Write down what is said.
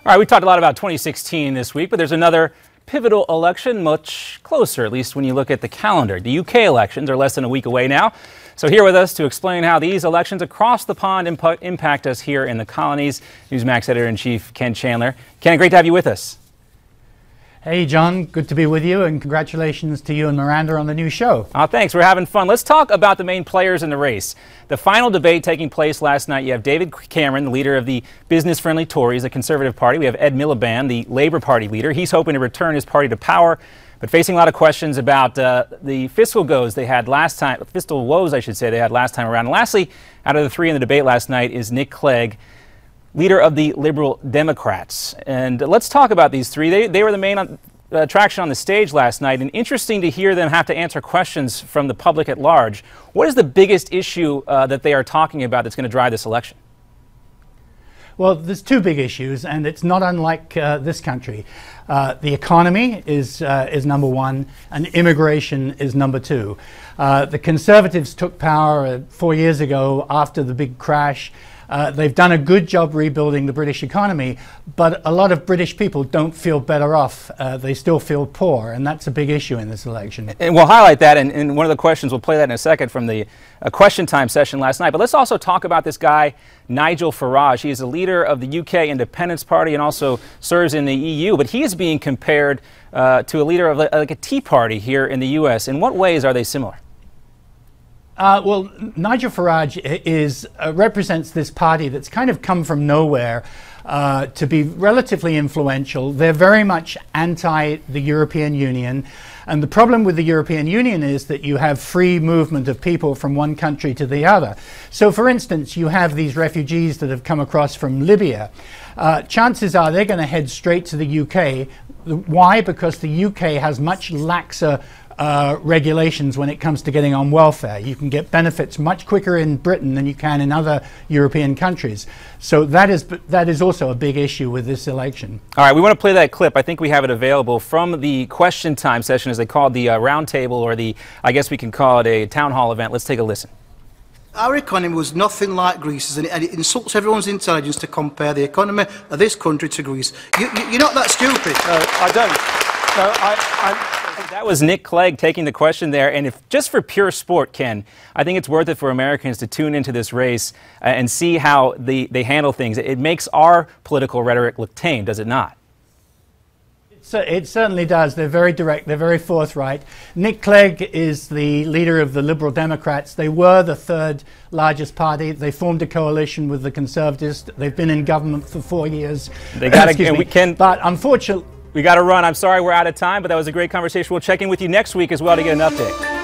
All right, we talked a lot about 2016 this week, but there's another pivotal election much closer, at least when you look at the calendar. The UK elections are less than a week away now. So here with us to explain how these elections across the pond impact us here in the colonies, Newsmax Editor-in-Chief Ken Chandler. Ken, great to have you with us. Hey, John, good to be with you, and congratulations to you and Miranda on the new show. Oh, thanks. We're having fun. Let's talk about the main players in the race. The final debate taking place last night, you have David Cameron, the leader of the business-friendly Tories, the Conservative Party. We have Ed Miliband, the Labour Party leader. He's hoping to return his party to power, but facing a lot of questions about the fiscal woes they had last time around. And lastly, out of the three in the debate last night is Nick Clegg, leader of the Liberal Democrats. And let's talk about these three. They were the main attraction on the stage last night, and interesting to hear them have to answer questions from the public at large. What is the biggest issue that they are talking about that's going to drive this election? Well, there's two big issues, and it's not unlike this country. The economy is number one, and immigration is number two. The Conservatives took power 4 years ago after the big crash. They've done a good job rebuilding the British economy, but a lot of British people don't feel better off. They still feel poor, and that's a big issue in this election. And we'll highlight that in one of the questions. We'll play that in a second from the question time session last night. But let's also talk about this guy, Nigel Farage. He is the leader of the UK Independence Party and also serves in the EU, but he is being compared to a leader of like a Tea Party here in the US. In what ways are they similar? Well, Nigel Farage represents this party that's kind of come from nowhere to be relatively influential. They're very much anti the European Union. And the problem with the European Union is that you have free movement of people from one country to the other. So, for instance, you have these refugees that have come across from Libya. Chances are they're going to head straight to the UK. Why? Because the UK has much laxer regulations when it comes to getting on welfare. You can get benefits much quicker in Britain than you can in other European countries. So that is also a big issue with this election. All right, we want to play that clip. I think we have it available from the question time session, as they call it, the round table, or I guess we can call it a town hall event. Let's take a listen. Our economy was nothing like Greece's, and it insults everyone's intelligence to compare the economy of this country to Greece. You're not that stupid. I don't. That was Nick Clegg taking the question there, and if just for pure sport, Ken, I think it's worth it for Americans to tune into this race and see how they handle things. It makes our political rhetoric look tame, does it not? It certainly does. They're very direct. They're very forthright. Nick Clegg is the leader of the Liberal Democrats. They were the third largest party. They formed a coalition with the Conservatives. They've been in government for 4 years. They got to. But unfortunately, we got to run. I'm sorry we're out of time, but that was a great conversation. We'll check in with you next week as well to get an update.